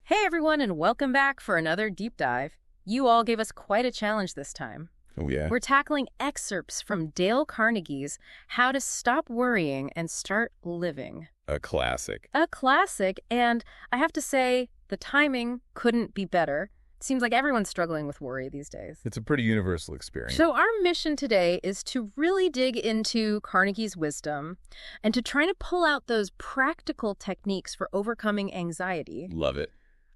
Hey everyone, and welcome back for another deep dive. You all gave us quite a challenge this time. Oh, yeah? We're tackling excerpts from Dale Carnegie's How to Stop Worrying and Start Living. A classic. A classic, and I have to say, the timing couldn't be better. It seems like everyone's struggling with worry these days. It's a pretty universal experience. So our mission today is to really dig into Carnegie's wisdom and to try to pull out those practical techniques for overcoming anxiety. Love it.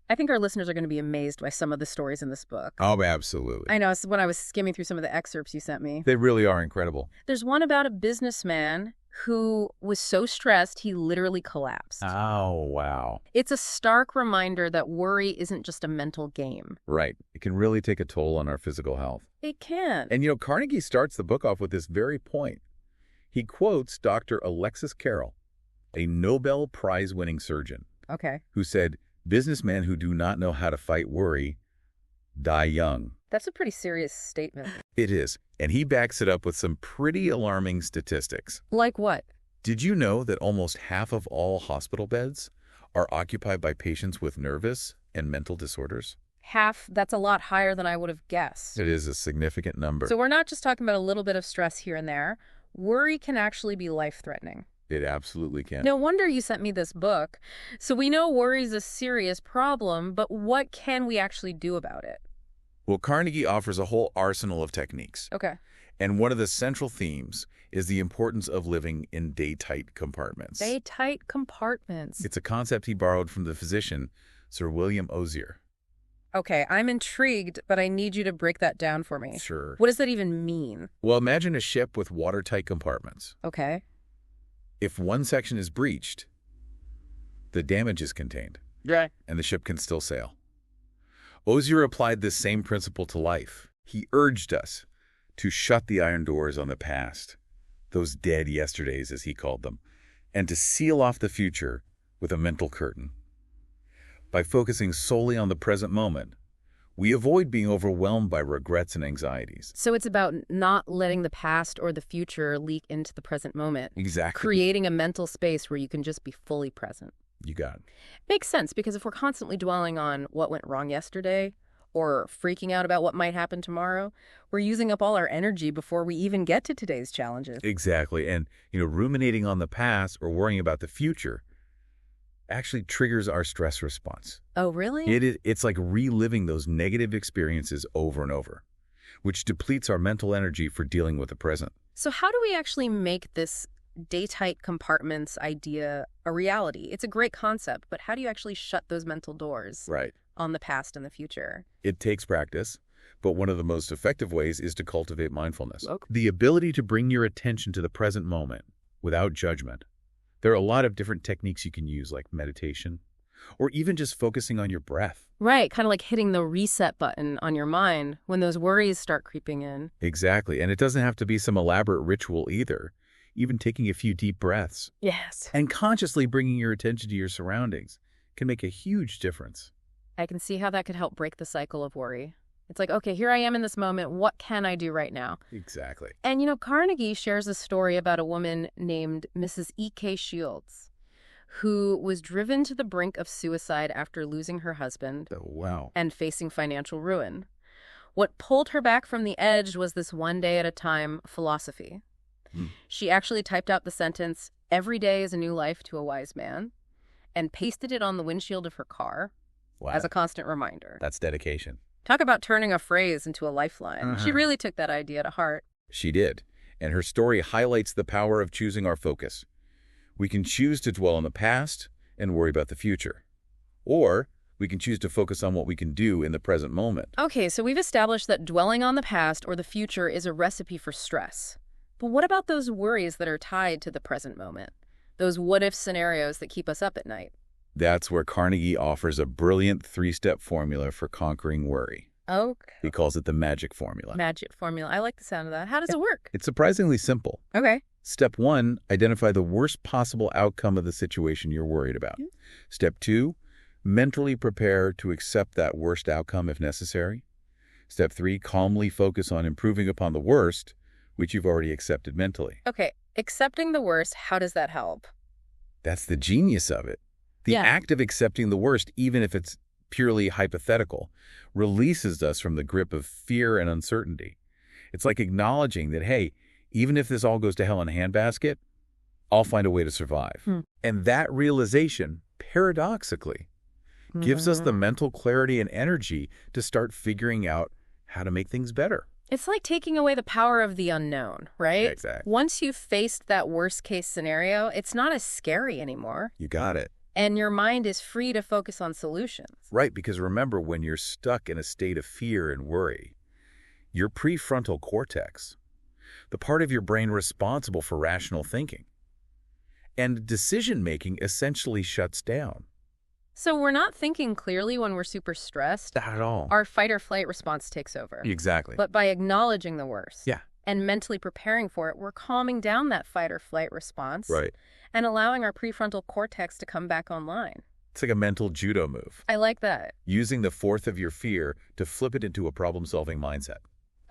I think our listeners are going to be amazed by some of the stories in this book. Oh, absolutely. I know, when I was skimming through some of the excerpts you sent me. They really are incredible. There's one about a businessman who was so stressed he literally collapsed. Oh, wow. It's a stark reminder that worry isn't just a mental game. Right. It can really take a toll on our physical health. It can. And, Carnegie starts the book off with this very point. He quotes Dr. Alexis Carrel, a Nobel Prize-winning surgeon, Okay. who said, "Businessmen who do not know how to fight worry die young." That's a pretty serious statement. It is. And he backs it up with some pretty alarming statistics. Like what? Did you know that almost half of all hospital beds are occupied by patients with nervous and mental disorders? Half, that's a lot higher than I would have guessed. It is a significant number. So we're not just talking about a little bit of stress here and there. Worry can actually be life-threatening. It absolutely can. No wonder you sent me this book. So we know worry's a serious problem, but what can we actually do about it? Well, Carnegie offers a whole arsenal of techniques. Okay. And one of the central themes is the importance of living in day-tight compartments. Day-tight compartments. It's a concept he borrowed from the physician, Sir William Osier. Okay, I'm intrigued, but I need you to break that down for me. Sure. What does that even mean? Well, imagine a ship with watertight compartments. Okay. If one section is breached, the damage is contained. Yeah. And the ship can still sail. Osier applied this same principle to life. He urged us to shut the iron doors on the past, those dead yesterdays as he called them, and to seal off the future with a mental curtain. By focusing solely on the present moment, we avoid being overwhelmed by regrets and anxieties. So it's about not letting the past or the future leak into the present moment. Exactly. Creating a mental space where you can just be fully present. You got it. Makes sense, because if we're constantly dwelling on what went wrong yesterday or freaking out about what might happen tomorrow, we're using up all our energy before we even get to today's challenges. Exactly. And, ruminating on the past or worrying about the future actually triggers our stress response. Oh, really? It's like reliving those negative experiences over and over, which depletes our mental energy for dealing with the present. So how do we actually make this day-tight compartments idea a reality? It's a great concept, but how do you actually shut those mental doors Right. on the past and the future? It takes practice, but one of the most effective ways is to cultivate mindfulness. Okay. The ability to bring your attention to the present moment without judgment. There are a lot of different techniques you can use, like meditation, or even just focusing on your breath. Right, kind of like hitting the reset button on your mind when those worries start creeping in. Exactly, and it doesn't have to be some elaborate ritual either. Even taking a few deep breaths Yes. and consciously bringing your attention to your surroundings can make a huge difference. I can see how that could help break the cycle of worry. It's like, okay, here I am in this moment. What can I do right now? Exactly. And, Carnegie shares a story about a woman named Mrs. E.K. Shields, who was driven to the brink of suicide after losing her husband Oh, wow. and facing financial ruin. What pulled her back from the edge was this one day at a time philosophy. She actually typed out the sentence, "Every day is a new life to a wise man," and pasted it on the windshield of her car Wow. as a constant reminder. That's dedication. Talk about turning a phrase into a lifeline. She really took that idea to heart. She did. And her story highlights the power of choosing our focus. We can choose to dwell on the past and worry about the future. Or we can choose to focus on what we can do in the present moment. Okay, so we've established that dwelling on the past or the future is a recipe for stress. But what about those worries that are tied to the present moment? Those what-if scenarios that keep us up at night? That's where Carnegie offers a brilliant 3-step formula for conquering worry. Okay. He calls it the magic formula. Magic formula. I like the sound of that. How does it work? It's surprisingly simple. Okay. Step 1, identify the worst possible outcome of the situation you're worried about. Step 2, mentally prepare to accept that worst outcome if necessary. Step 3, calmly focus on improving upon the worst, which you've already accepted mentally. Okay. Accepting the worst, how does that help? That's the genius of it. The Yeah. act of accepting the worst, even if it's purely hypothetical, releases us from the grip of fear and uncertainty. It's like acknowledging that, hey, even if this all goes to hell in a handbasket, I'll find a way to survive. And that realization, paradoxically, gives us the mental clarity and energy to start figuring out how to make things better. It's like taking away the power of the unknown, right? Exactly. Once you've faced that worst-case scenario, it's not as scary anymore. You got it. And your mind is free to focus on solutions. Right, because remember, when you're stuck in a state of fear and worry, your prefrontal cortex, the part of your brain responsible for rational thinking, and decision-making essentially shuts down. So we're not thinking clearly when we're super stressed. Not at all. Our fight or flight response takes over. Exactly. But by acknowledging the worst Yeah. and mentally preparing for it, we're calming down that fight or flight response Right. and allowing our prefrontal cortex to come back online. It's like a mental judo move, I like that. using the fourth of your fear to flip it into a problem-solving mindset.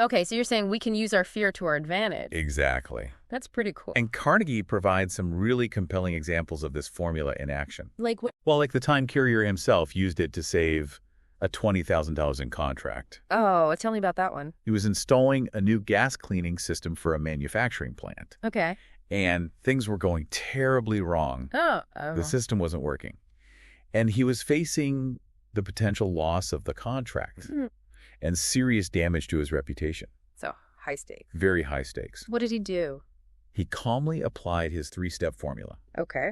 Okay, so you're saying we can use our fear to our advantage. Exactly. That's pretty cool. And Carnegie provides some really compelling examples of this formula in action. Like what? Well, like the time carrier himself used it to save a $20,000 in contract. Oh, tell me about that one. He was installing a new gas cleaning system for a manufacturing plant, Okay. and things were going terribly wrong. Oh. The system wasn't working, and he was facing the potential loss of the contract and serious damage to his reputation. So, high stakes. Very high stakes. What did he do? He calmly applied his three-step formula. Okay.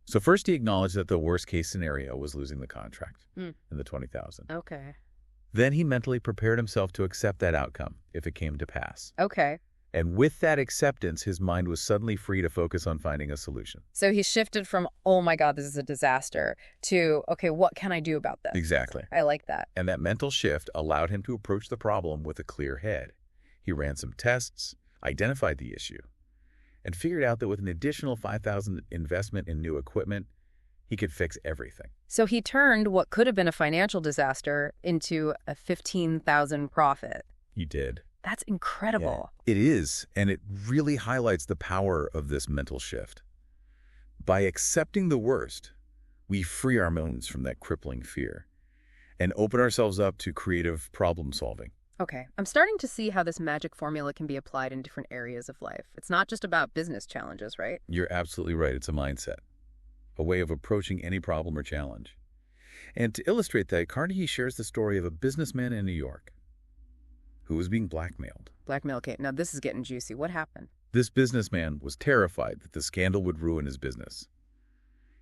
So first he acknowledged that the worst-case scenario was losing the contract and the $20,000. Okay. Then he mentally prepared himself to accept that outcome if it came to pass. Okay. And with that acceptance, his mind was suddenly free to focus on finding a solution. So he shifted from, oh my God, this is a disaster, to, okay, what can I do about this? Exactly. I like that. And that mental shift allowed him to approach the problem with a clear head. He ran some tests, identified the issue, and figured out that with an additional $5,000 investment in new equipment, he could fix everything. So he turned what could have been a financial disaster into a $15,000 profit. He did. That's incredible. Yeah, it is, and it really highlights the power of this mental shift. By accepting the worst, we free our minds from that crippling fear and open ourselves up to creative problem solving. Okay, I'm starting to see how this magic formula can be applied in different areas of life. It's not just about business challenges, right? You're absolutely right. It's a mindset, a way of approaching any problem or challenge. And to illustrate that, Carnegie shares the story of a businessman in New York who was being blackmailed. Blackmail, okay. Now this is getting juicy. What happened? This businessman was terrified that the scandal would ruin his business.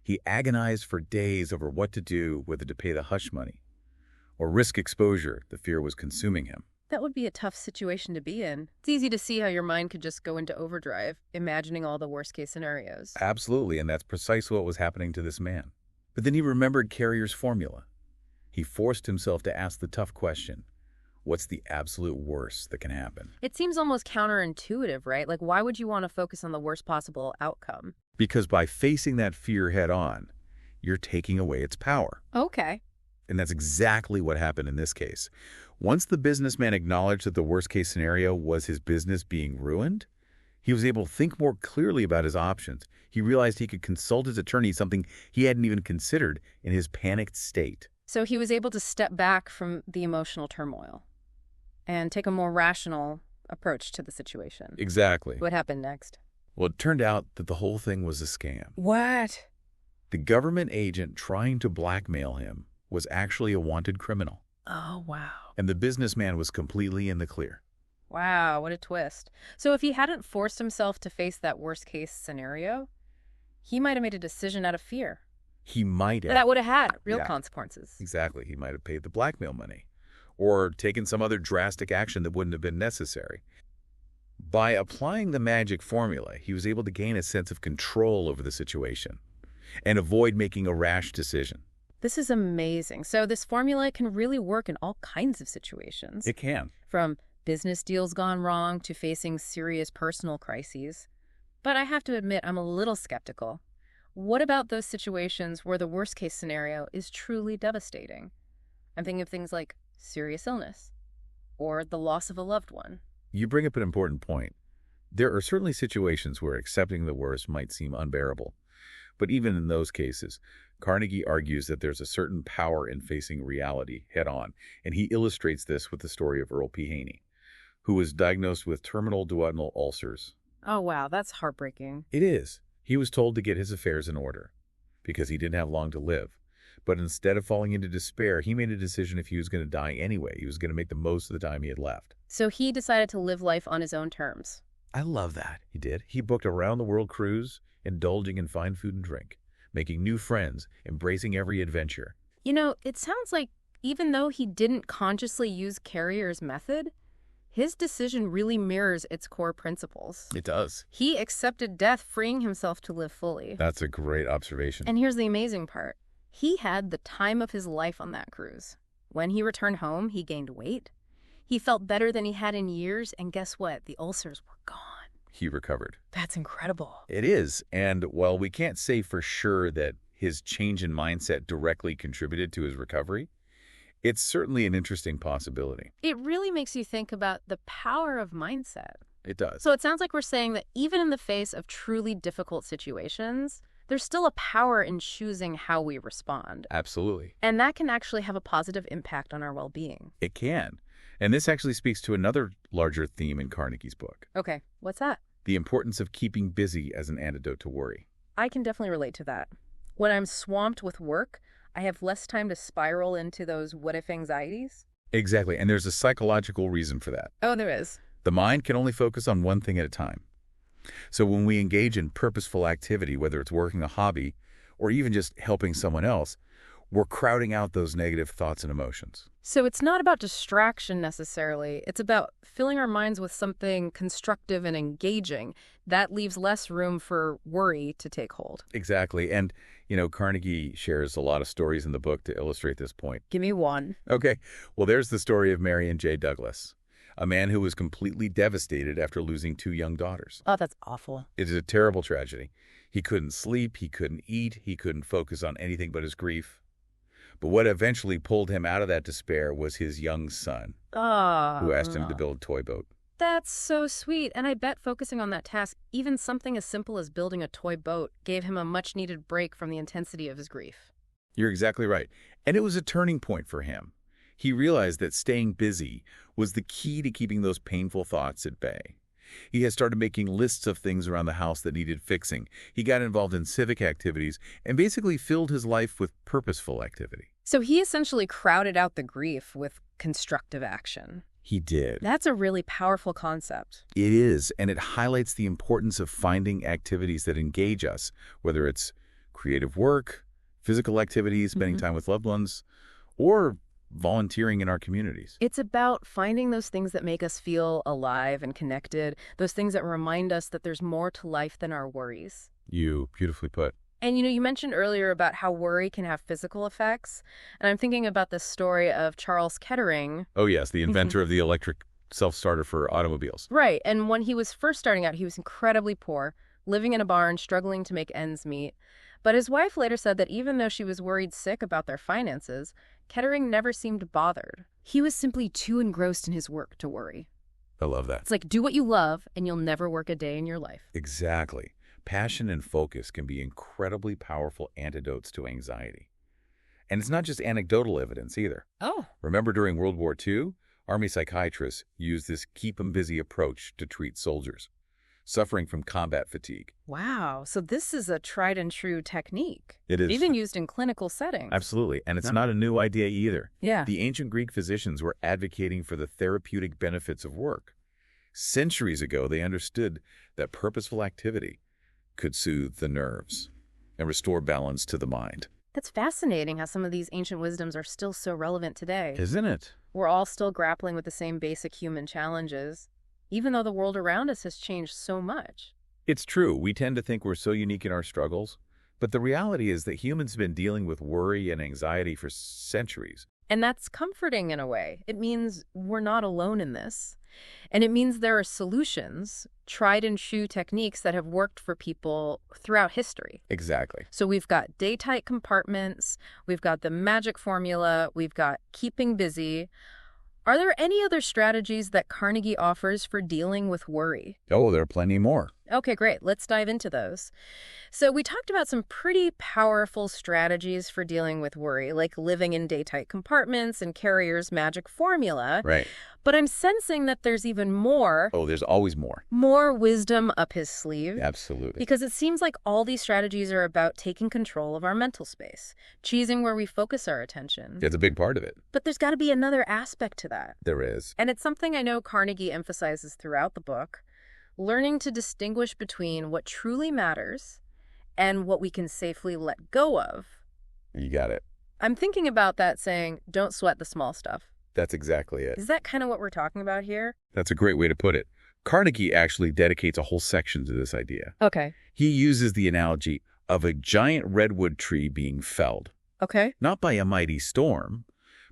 He agonized for days over what to do, whether to pay the hush money or risk exposure. The fear was consuming him. That would be a tough situation to be in. It's easy to see how your mind could just go into overdrive, imagining all the worst-case scenarios. Absolutely, and that's precisely what was happening to this man. But then he remembered Carrier's formula. He forced himself to ask the tough question, what's the absolute worst that can happen? It seems almost counterintuitive, right? Like, why would you want to focus on the worst possible outcome? Because by facing that fear head on, you're taking away its power. Okay. And that's exactly what happened in this case. Once the businessman acknowledged that the worst-case scenario was his business being ruined, he was able to think more clearly about his options. He realized he could consult his attorney, something he hadn't even considered in his panicked state. So he was able to step back from the emotional turmoil and take a more rational approach to the situation. Exactly. What happened next? Well, it turned out that the whole thing was a scam. What? The government agent trying to blackmail him was actually a wanted criminal. Oh, wow. And the businessman was completely in the clear. Wow, what a twist. So if he hadn't forced himself to face that worst-case scenario, he might have made a decision out of fear. He might have. That would have had real consequences. Exactly. He might have paid the blackmail money or taken some other drastic action that wouldn't have been necessary. By applying the magic formula, he was able to gain a sense of control over the situation and avoid making a rash decision. This is amazing. So this formula can really work in all kinds of situations. It can. From business deals gone wrong to facing serious personal crises. But I have to admit, I'm a little skeptical. What about those situations where the worst-case scenario is truly devastating? I'm thinking of things like serious illness or the loss of a loved one. You bring up an important point. There are certainly situations where accepting the worst might seem unbearable. But even in those cases, Carnegie argues that there's a certain power in facing reality head-on, and he illustrates this with the story of Earl P. Haney, who was diagnosed with terminal duodenal ulcers. Oh, wow, that's heartbreaking. It is. He was told to get his affairs in order because he didn't have long to live. But instead of falling into despair, he made a decision if he was going to die anyway. He was going to make the most of the time he had left. So he decided to live life on his own terms. I love that. He did. He booked a round-the-world cruise, indulging in fine food and drink, making new friends, embracing every adventure. You know, it sounds like even though he didn't consciously use Carrier's method, his decision really mirrors its core principles. It does. He accepted death, freeing himself to live fully. That's a great observation. And here's the amazing part. He had the time of his life on that cruise. When he returned home, he gained weight. He felt better than he had in years, and guess what? The ulcers were gone. He recovered. That's incredible. It is. And while we can't say for sure that his change in mindset directly contributed to his recovery, it's certainly an interesting possibility. It really makes you think about the power of mindset. It does. So it sounds like we're saying that even in the face of truly difficult situations, there's still a power in choosing how we respond. Absolutely. And that can actually have a positive impact on our well-being. It can. And this actually speaks to another larger theme in Carnegie's book. Okay, what's that? The importance of keeping busy as an antidote to worry. I can definitely relate to that. When I'm swamped with work, I have less time to spiral into those what-if anxieties. Exactly. And there's a psychological reason for that. Oh, there is. The mind can only focus on one thing at a time. So when we engage in purposeful activity, whether it's working a hobby or even just helping someone else, we're crowding out those negative thoughts and emotions. So it's not about distraction necessarily. It's about filling our minds with something constructive and engaging. That leaves less room for worry to take hold. Exactly. And, Carnegie shares a lot of stories in the book to illustrate this point. Give me one. Okay. Well, there's the story of Marion J. Douglas, a man who was completely devastated after losing 2 young daughters. Oh, that's awful. It is a terrible tragedy. He couldn't sleep, he couldn't eat, he couldn't focus on anything but his grief. But what eventually pulled him out of that despair was his young son, who asked him to build a toy boat. That's so sweet. And I bet focusing on that task, even something as simple as building a toy boat, gave him a much-needed break from the intensity of his grief. You're exactly right. And it was a turning point for him. He realized that staying busy was the key to keeping those painful thoughts at bay. He had started making lists of things around the house that needed fixing. He got involved in civic activities and basically filled his life with purposeful activity. So he essentially crowded out the grief with constructive action. He did. That's a really powerful concept. It is, and it highlights the importance of finding activities that engage us, whether it's creative work, physical activities, spending time with loved ones, or volunteering in our communities. It's about finding those things that make us feel alive and connected, those things that remind us that there's more to life than our worries. You beautifully put. And you mentioned earlier about how worry can have physical effects. And I'm thinking about the story of Charles Kettering. Oh, yes, the inventor of the electric self-starter for automobiles. Right. And when he was first starting out, he was incredibly poor, living in a barn, struggling to make ends meet. But his wife later said that even though she was worried sick about their finances, Kettering never seemed bothered. He was simply too engrossed in his work to worry. I love that. It's like, do what you love, and you'll never work a day in your life. Exactly. Passion and focus can be incredibly powerful antidotes to anxiety. And it's not just anecdotal evidence either. Oh. Remember during World War II, Army psychiatrists used this keep-'em-busy approach to treat soldiers suffering from combat fatigue. Wow. So this is a tried and true technique. It is. Even used in clinical settings. Absolutely. And it's not a new idea either. Yeah. The ancient Greek physicians were advocating for the therapeutic benefits of work. Centuries ago, they understood that purposeful activity could soothe the nerves and restore balance to the mind. That's fascinating how some of these ancient wisdoms are still so relevant today. Isn't it? We're all still grappling with the same basic human challenges, even though the world around us has changed so much. It's true. We tend to think we're so unique in our struggles, but the reality is that humans have been dealing with worry and anxiety for centuries. And that's comforting in a way. It means we're not alone in this. And it means there are solutions, tried and true techniques that have worked for people throughout history. Exactly. So we've got day-tight compartments, we've got the magic formula, we've got keeping busy. Are there any other strategies that Carnegie offers for dealing with worry? Oh, there are plenty more. Okay, great. Let's dive into those. So we talked about some pretty powerful strategies for dealing with worry, like living in day-tight compartments and Carrier's magic formula. Right. But I'm sensing that there's even more. Oh, there's always more. More wisdom up his sleeve. Absolutely. Because it seems like all these strategies are about taking control of our mental space, choosing where we focus our attention. It's a big part of it. But there's got to be another aspect to that. There is. And it's something I know Carnegie emphasizes throughout the book, learning to distinguish between what truly matters and what we can safely let go of. You got it. I'm thinking about that saying, don't sweat the small stuff. That's exactly it. Is that kind of what we're talking about here? That's a great way to put it. Carnegie actually dedicates a whole section to this idea. Okay. He uses the analogy of a giant redwood tree being felled, Okay. not by a mighty storm,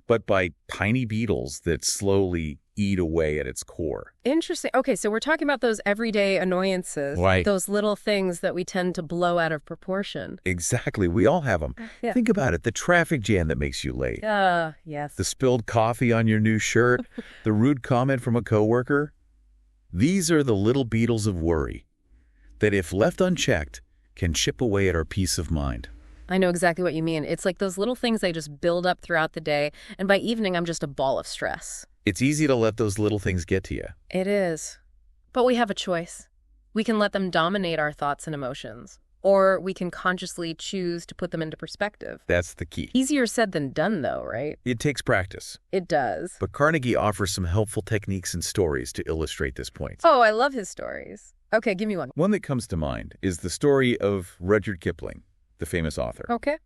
but by tiny beetles that slowly eat away at its core. Interesting. Okay, so we're talking about those everyday annoyances, Right. those little things that we tend to blow out of proportion. Exactly. We all have them. Yeah. Think about it. The traffic jam that makes you late. Yes. The spilled coffee on your new shirt. The rude comment from a coworker. These are the little beetles of worry that, if left unchecked, can chip away at our peace of mind. I know exactly what you mean. It's like those little things they just build up throughout the day, and by evening I'm just a ball of stress. It's easy to let those little things get to you. It is. But we have a choice. We can let them dominate our thoughts and emotions, or we can consciously choose to put them into perspective. That's the key. Easier said than done, though, right? It takes practice. It does. But Carnegie offers some helpful techniques and stories to illustrate this point. Oh, I love his stories. Okay, give me one. One that comes to mind is the story of Rudyard Kipling, the famous author. Okay.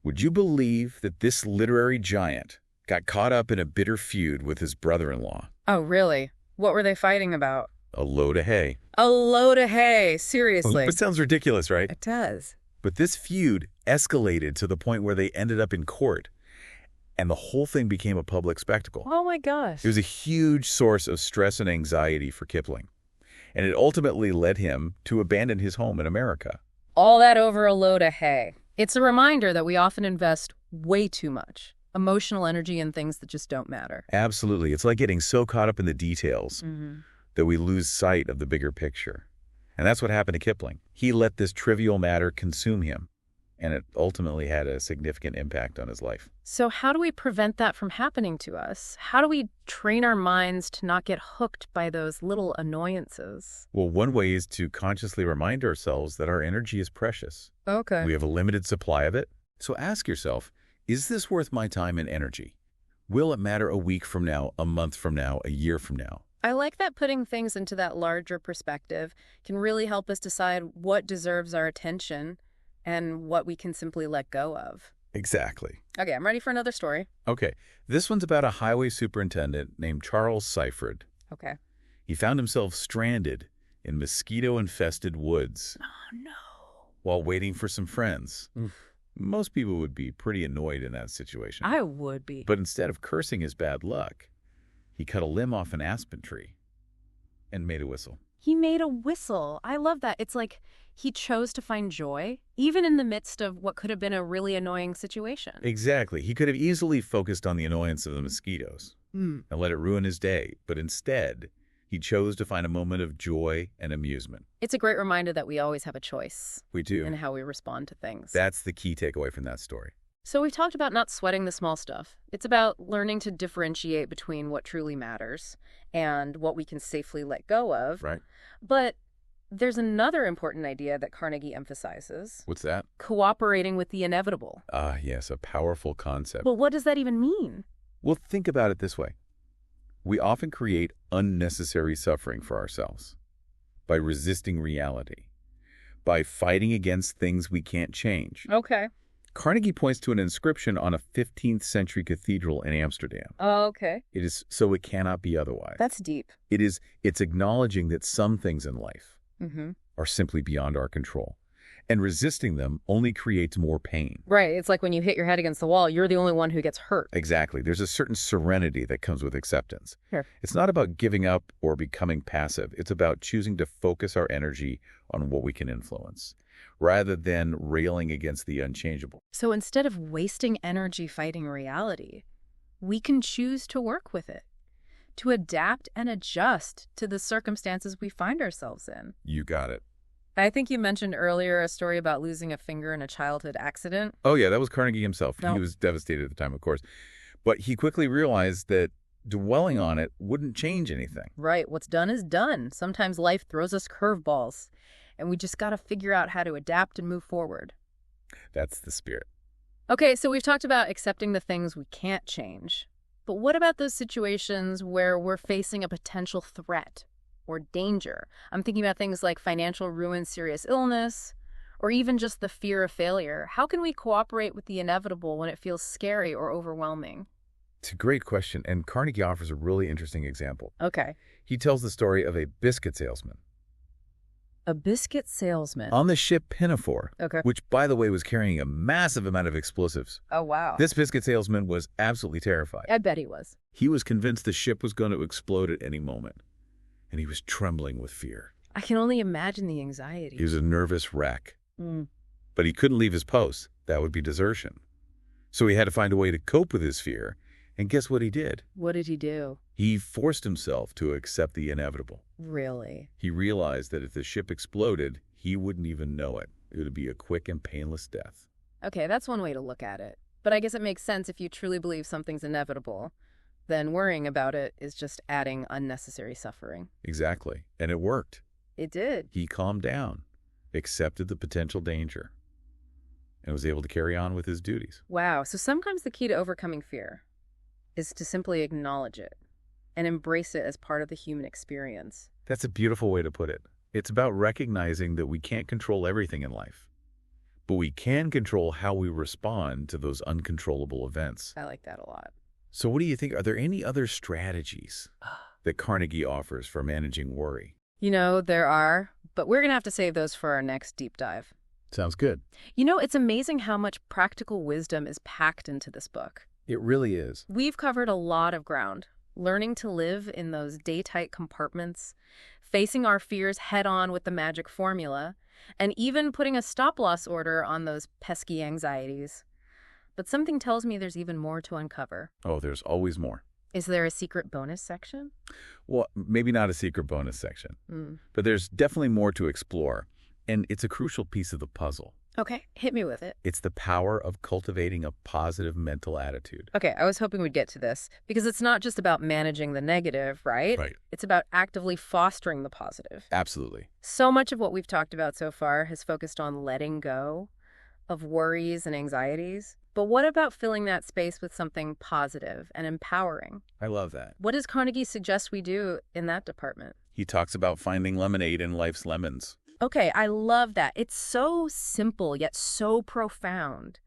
Would you believe that this literary giant got caught up in a bitter feud with his brother-in-law? Oh, really? What were they fighting about? A load of hay. A load of hay. Seriously. It sounds ridiculous, right? It does. But this feud escalated to the point where they ended up in court, and the whole thing became a public spectacle. Oh, my gosh. It was a huge source of stress and anxiety for Kipling, and it ultimately led him to abandon his home in America. All that over a load of hay. It's a reminder that we often invest way too much emotional energy in things that just don't matter. Absolutely. It's like getting so caught up in the details that we lose sight of the bigger picture. And that's what happened to Kipling. He let this trivial matter consume him, and it ultimately had a significant impact on his life. So how do we prevent that from happening to us? How do we train our minds to not get hooked by those little annoyances? Well, one way is to consciously remind ourselves that our energy is precious. Okay. We have a limited supply of it. So ask yourself, is this worth my time and energy? Will it matter a week from now, a month from now, a year from now? I like that putting things into that larger perspective can really help us decide what deserves our attention and what we can simply let go of. Exactly. Okay, I'm ready for another story. Okay, this one's about a highway superintendent named Charles Seifert. Okay. He found himself stranded in mosquito-infested woods Oh, no. while waiting for some friends. Most people would be pretty annoyed in that situation. I would be. But instead of cursing his bad luck, he cut a limb off an aspen tree and made a whistle. He made a whistle. I love that. It's like he chose to find joy, even in the midst of what could have been a really annoying situation. Exactly. He could have easily focused on the annoyance of the mosquitoes and let it ruin his day, but instead, he chose to find a moment of joy and amusement. It's a great reminder that we always have a choice We do. in how we respond to things. That's the key takeaway from that story. So we've talked about not sweating the small stuff. It's about learning to differentiate between what truly matters and what we can safely let go of. Right. But there's another important idea that Carnegie emphasizes: What's that? cooperating with the inevitable. Ah, yes, a powerful concept. But what does that even mean? Well, think about it this way. We often create unnecessary suffering for ourselves by resisting reality, by fighting against things we can't change. Okay. Carnegie points to an inscription on a 15th century cathedral in Amsterdam. Oh, okay. It is so it cannot be otherwise. That's deep. It's acknowledging that some things in life Mm-hmm. are simply beyond our control, and resisting them only creates more pain. Right. It's like when you hit your head against the wall, you're the only one who gets hurt. Exactly. There's a certain serenity that comes with acceptance. Sure. It's not about giving up or becoming passive. It's about choosing to focus our energy on what we can influence, rather than railing against the unchangeable. So instead of wasting energy fighting reality, we can choose to work with it, to adapt and adjust to the circumstances we find ourselves in. You got it. I think you mentioned earlier a story about losing a finger in a childhood accident. Oh, yeah, that was Carnegie himself. No. He was devastated at the time, of course. But he quickly realized that dwelling on it wouldn't change anything. Right, what's done is done. Sometimes life throws us curveballs, and we just got to figure out how to adapt and move forward. That's the spirit. Okay, so we've talked about accepting the things we can't change. But what about those situations where we're facing a potential threat or danger? I'm thinking about things like financial ruin, serious illness, or even just the fear of failure. How can we cooperate with the inevitable when it feels scary or overwhelming? It's a great question, and Carnegie offers a really interesting example. Okay. He tells the story of a biscuit salesman A biscuit salesman. on the ship Pinafore, Okay. which, by the way, was carrying a massive amount of explosives. Oh, wow. This biscuit salesman was absolutely terrified. I bet he was. He was convinced the ship was going to explode at any moment, and he was trembling with fear. I can only imagine the anxiety. He was a nervous wreck, Mm. but he couldn't leave his post. That would be desertion. So he had to find a way to cope with his fear, and guess what he did? What did he do? He forced himself to accept the inevitable. Really? He realized that if the ship exploded, he wouldn't even know it. It would be a quick and painless death. Okay, that's one way to look at it. But I guess it makes sense if you truly believe something's inevitable. Then worrying about it is just adding unnecessary suffering. Exactly. And it worked. It did. He calmed down, accepted the potential danger, and was able to carry on with his duties. Wow, so sometimes the key to overcoming fear is to simply acknowledge it and embrace it as part of the human experience. That's a beautiful way to put it. It's about recognizing that we can't control everything in life, but we can control how we respond to those uncontrollable events. I like that a lot. So what do you think? Are there any other strategies that Carnegie offers for managing worry? You know, there are, but we're going to have to save those for our next deep dive. Sounds good. You know, it's amazing how much practical wisdom is packed into this book. It really is. We've covered a lot of ground, learning to live in those day-tight compartments, facing our fears head-on with the magic formula, and even putting a stop-loss order on those pesky anxieties. But something tells me there's even more to uncover. Oh, there's always more. Is there a secret bonus section? Well, maybe not a secret bonus section, but there's definitely more to explore, and it's a crucial piece of the puzzle. Okay, hit me with it. It's the power of cultivating a positive mental attitude. Okay, I was hoping we'd get to this, because it's not just about managing the negative, right? Right. It's about actively fostering the positive. Absolutely. So much of what we've talked about so far has focused on letting go of worries and anxieties. But what about filling that space with something positive and empowering? I love that. What does Carnegie suggest we do in that department? He talks about finding lemonade in life's lemons. Okay, I love that. It's so simple, yet so profound.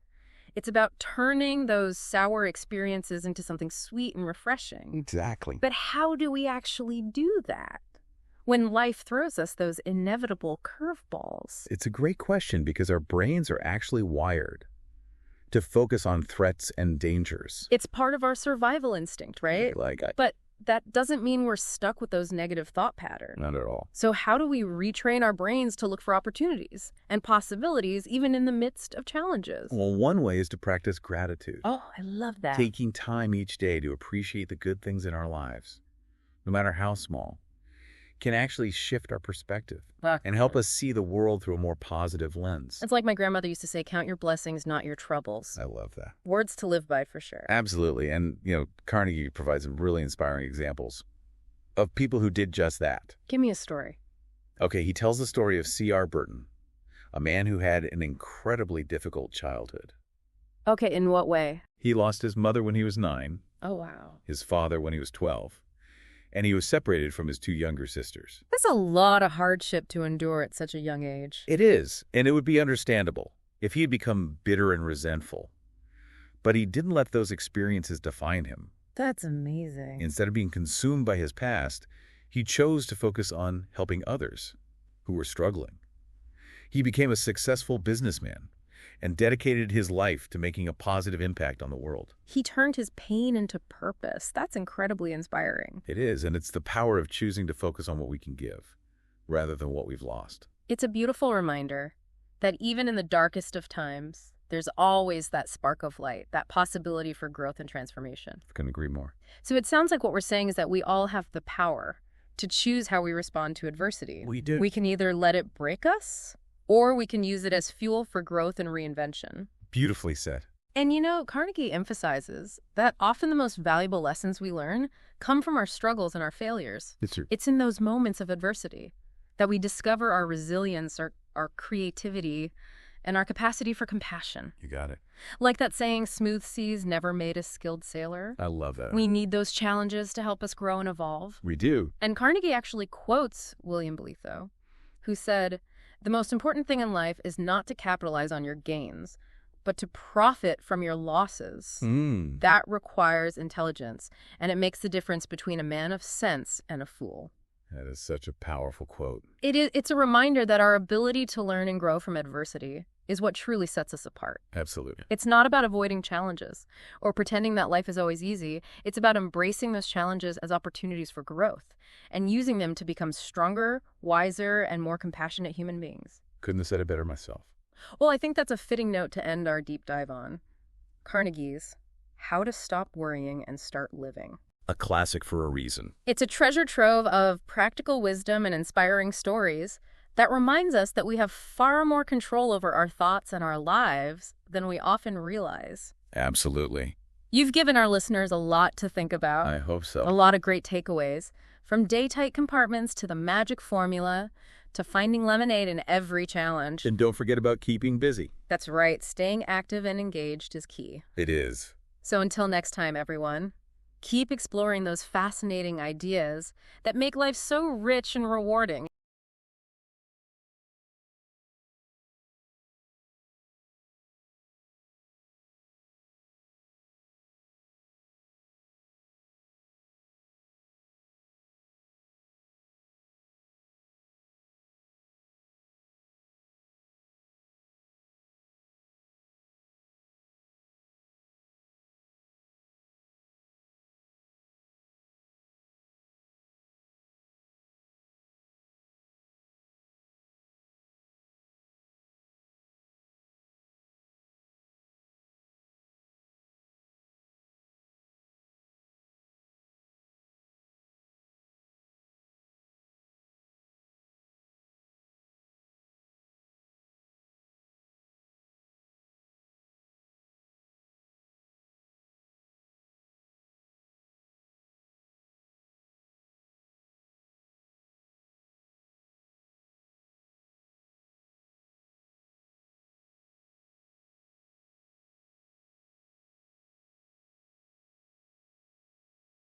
It's about turning those sour experiences into something sweet and refreshing. Exactly. But how do we actually do that when life throws us those inevitable curveballs? It's a great question because our brains are actually wired to focus on threats and dangers. It's part of our survival instinct, right? But that doesn't mean we're stuck with those negative thought patterns. Not at all. So how do we retrain our brains to look for opportunities and possibilities even in the midst of challenges? Well, one way is to practice gratitude. Oh, I love that. Taking time each day to appreciate the good things in our lives, no matter how small, can actually shift our perspective and help us see the world through a more positive lens. It's like my grandmother used to say, count your blessings, not your troubles. I love that. Words to live by for sure. Absolutely. And, Carnegie provides some really inspiring examples of people who did just that. Give me a story. Okay, he tells the story of C.R. Burton, a man who had an incredibly difficult childhood. Okay, in what way? He lost his mother when he was 9, Oh, wow. his father when he was 12, and he was separated from his 2 younger sisters. That's a lot of hardship to endure at such a young age. It is, and it would be understandable if he had become bitter and resentful. But he didn't let those experiences define him. That's amazing. Instead of being consumed by his past, he chose to focus on helping others who were struggling. He became a successful businessman and dedicated his life to making a positive impact on the world. He turned his pain into purpose. That's incredibly inspiring. It is, and it's the power of choosing to focus on what we can give rather than what we've lost. It's a beautiful reminder that even in the darkest of times, There's always that spark of light, that possibility for growth and transformation. I couldn't agree more. So it sounds like what we're saying is that we all have the power to choose how we respond to adversity. We do. We can either let it break us, or we can use it as fuel for growth and reinvention. Beautifully said. And Carnegie emphasizes that often the most valuable lessons we learn come from our struggles and our failures. It's true. It's in those moments of adversity that we discover our resilience, our creativity, and our capacity for compassion. You got it. Like that saying, smooth seas never made a skilled sailor. I love that. We need those challenges to help us grow and evolve. We do. And Carnegie actually quotes William Bolitho, who said, "The most important thing in life is not to capitalize on your gains, but to profit from your losses. That requires intelligence, and it makes the difference between a man of sense and a fool." That is such a powerful quote. It's a reminder that our ability to learn and grow from adversity is what truly sets us apart. Absolutely. It's not about avoiding challenges or pretending that life is always easy. It's about embracing those challenges as opportunities for growth and using them to become stronger, wiser, and more compassionate human beings. Couldn't have said it better myself. Well, I think that's a fitting note to end our deep dive on. Carnegie's How to Stop Worrying and Start Living. A classic for a reason. It's a treasure trove of practical wisdom and inspiring stories that reminds us that we have far more control over our thoughts and our lives than we often realize. Absolutely. You've given our listeners a lot to think about. I hope so. A lot of great takeaways, from day-tight compartments to the magic formula to finding lemonade in every challenge. And don't forget about keeping busy. That's right. Staying active and engaged is key. It is. So until next time, everyone, keep exploring those fascinating ideas that make life so rich and rewarding.